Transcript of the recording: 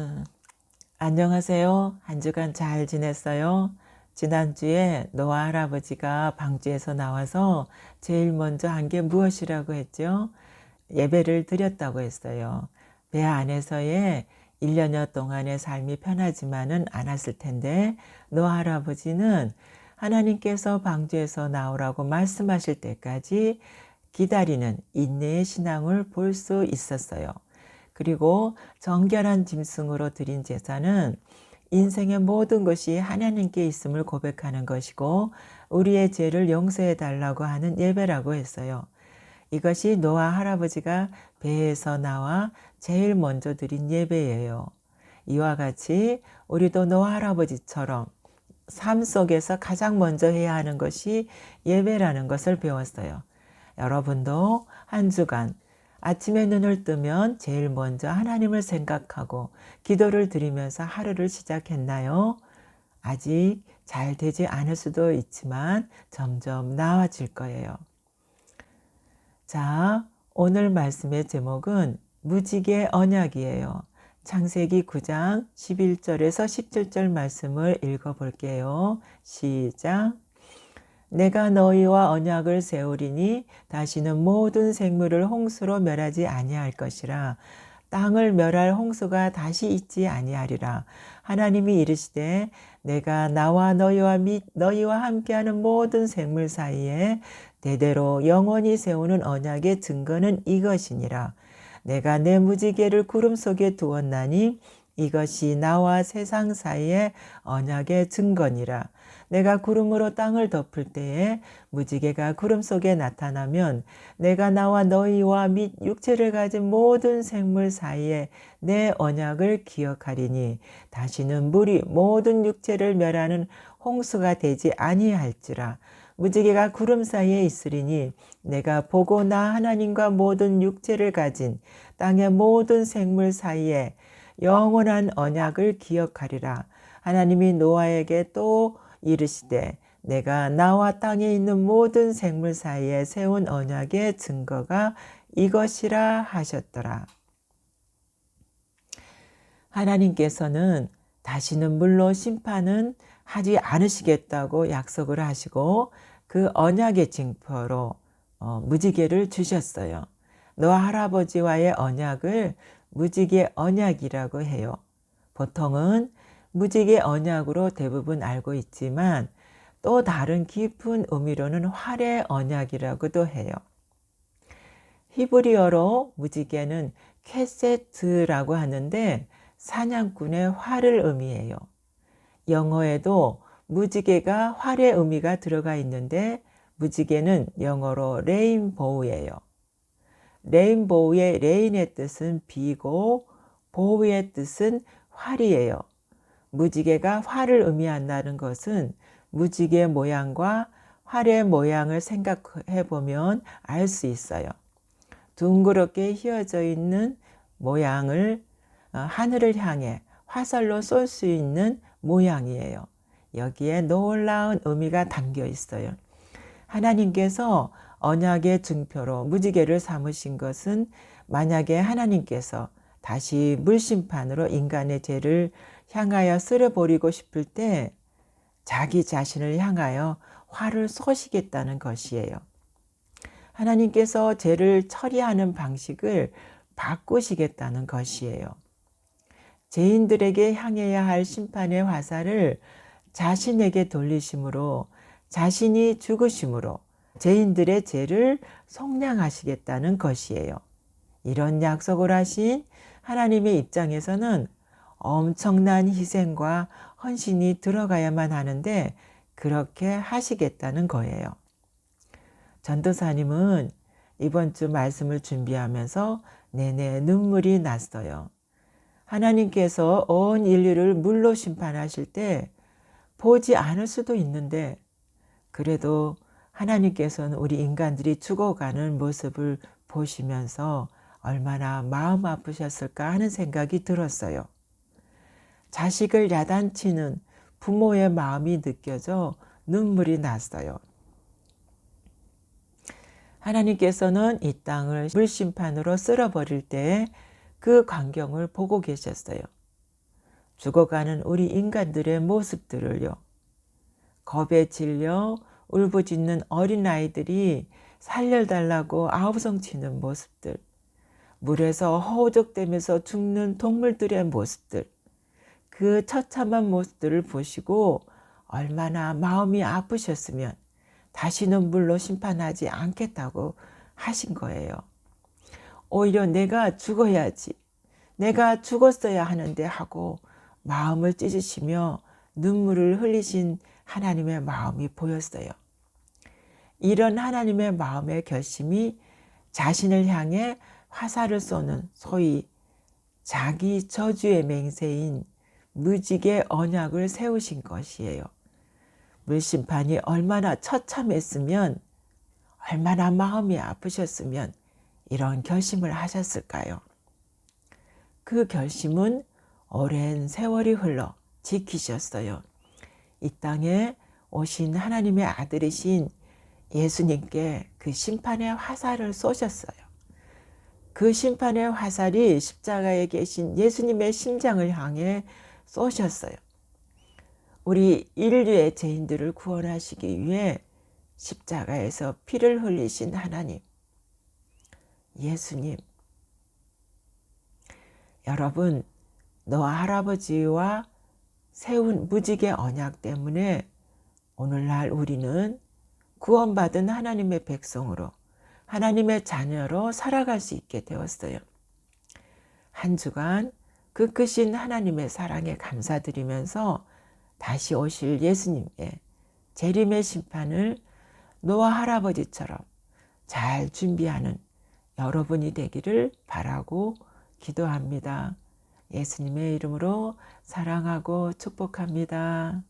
음, 안녕하세요. 한 주간 잘 지냈어요? 지난주에 노아 할아버지가 방주에서 나와서 제일 먼저 한 게 무엇이라고 했죠? 예배를 드렸다고 했어요. 배 안에서의 1년여 동안의 삶이 편하지만은 않았을 텐데 노아 할아버지는 하나님께서 방주에서 나오라고 말씀하실 때까지 기다리는 인내의 신앙을 볼 수 있었어요. 그리고 정결한 짐승으로 드린 제사는 인생의 모든 것이 하나님께 있음을 고백하는 것이고 우리의 죄를 용서해 달라고 하는 예배라고 했어요. 이것이 노아 할아버지가 배에서 나와 제일 먼저 드린 예배예요. 이와 같이 우리도 노아 할아버지처럼 삶 속에서 가장 먼저 해야 하는 것이 예배라는 것을 배웠어요. 여러분도 한 주간 아침에 눈을 뜨면 제일 먼저 하나님을 생각하고 기도를 드리면서 하루를 시작했나요? 아직 잘 되지 않을 수도 있지만 점점 나아질 거예요. 자, 오늘 말씀의 제목은 무지개 언약이에요. 창세기 9장 11절에서 17절 말씀을 읽어볼게요. 시작. 내가 너희와 언약을 세우리니 다시는 모든 생물을 홍수로 멸하지 아니할 것이라. 땅을 멸할 홍수가 다시 있지 아니하리라. 하나님이 이르시되 내가 나와 너희와 및 너희와 함께하는 모든 생물 사이에 대대로 영원히 세우는 언약의 증거는 이것이니라. 내가 내 무지개를 구름 속에 두었나니 이것이 나와 세상 사이의 언약의 증거니라. 내가 구름으로 땅을 덮을 때에 무지개가 구름 속에 나타나면 내가 나와 너희와 및 육체를 가진 모든 생물 사이에 내 언약을 기억하리니 다시는 물이 모든 육체를 멸하는 홍수가 되지 아니할지라. 무지개가 구름 사이에 있으리니 내가 보고 나 하나님과 모든 육체를 가진 땅의 모든 생물 사이에 영원한 언약을 기억하리라. 하나님이 노아에게 또 이르시되 내가 나와 땅에 있는 모든 생물 사이에 세운 언약의 증거가 이것이라 하셨더라. 하나님께서는 다시는 물로 심판은 하지 않으시겠다고 약속을 하시고 그 언약의 징표로 무지개를 주셨어요. 노아 할아버지와의 언약을 무지개 언약이라고 해요. 보통은 무지개 언약으로 대부분 알고 있지만 또 다른 깊은 의미로는 활의 언약이라고도 해요. 히브리어로 무지개는 캐세트라고 하는데 사냥꾼의 활을 의미해요. 영어에도 무지개가 활의 의미가 들어가 있는데 무지개는 영어로 레인보우예요. 레인보우의 레인의 뜻은 비고 보우의 뜻은 활이에요. 무지개가 활을 의미한다는 것은 무지개 모양과 활의 모양을 생각해 보면 알 수 있어요. 둥그렇게 휘어져 있는 모양을 하늘을 향해 화살로 쏠 수 있는 모양이에요. 여기에 놀라운 의미가 담겨 있어요. 하나님께서 언약의 증표로 무지개를 삼으신 것은 만약에 하나님께서 다시 물심판으로 인간의 죄를 향하여 쓸어버리고 싶을 때 자기 자신을 향하여 화를 쏘시겠다는 것이에요. 하나님께서 죄를 처리하는 방식을 바꾸시겠다는 것이에요. 죄인들에게 향해야 할 심판의 화살을 자신에게 돌리심으로 자신이 죽으심으로 죄인들의 죄를 속량하시겠다는 것이에요. 이런 약속을 하신 하나님의 입장에서는 엄청난 희생과 헌신이 들어가야만 하는데 그렇게 하시겠다는 거예요. 전도사님은 이번 주 말씀을 준비하면서 내내 눈물이 났어요. 하나님께서 온 인류를 물로 심판하실 때 보지 않을 수도 있는데 그래도 하나님께서는 우리 인간들이 죽어가는 모습을 보시면서 얼마나 마음 아프셨을까 하는 생각이 들었어요. 자식을 야단치는 부모의 마음이 느껴져 눈물이 났어요. 하나님께서는 이 땅을 물심판으로 쓸어버릴 때 그 광경을 보고 계셨어요. 죽어가는 우리 인간들의 모습들을요. 겁에 질려 울부짖는 어린아이들이 살려달라고 아우성치는 모습들, 물에서 허우적대면서 죽는 동물들의 모습들, 그 처참한 모습들을 보시고 얼마나 마음이 아프셨으면 다시는 물로 심판하지 않겠다고 하신 거예요. 오히려 내가 죽어야지, 내가 죽었어야 하는데 하고 마음을 찢으시며 눈물을 흘리신 하나님의 마음이 보였어요. 이런 하나님의 마음의 결심이 자신을 향해 화살을 쏘는 소위 자기 저주의 맹세인 무지개 언약을 세우신 것이에요. 물심판이 얼마나 처참했으면, 얼마나 마음이 아프셨으면 이런 결심을 하셨을까요? 그 결심은 오랜 세월이 흘러 지키셨어요. 이 땅에 오신 하나님의 아들이신 예수님께 그 심판의 화살을 쏘셨어요. 그 심판의 화살이 십자가에 계신 예수님의 심장을 향해 쏘셨어요. 우리 인류의 죄인들을 구원하시기 위해 십자가에서 피를 흘리신 하나님, 예수님. 여러분, 노아 할아버지와 세운 무지개 언약 때문에 오늘날 우리는 구원받은 하나님의 백성으로, 하나님의 자녀로 살아갈 수 있게 되었어요. 한 주간 그 크신 하나님의 사랑에 감사드리면서 다시 오실 예수님의 재림의 심판을 노아 할아버지처럼 잘 준비하는 여러분이 되기를 바라고 기도합니다. 예수님의 이름으로 사랑하고 축복합니다.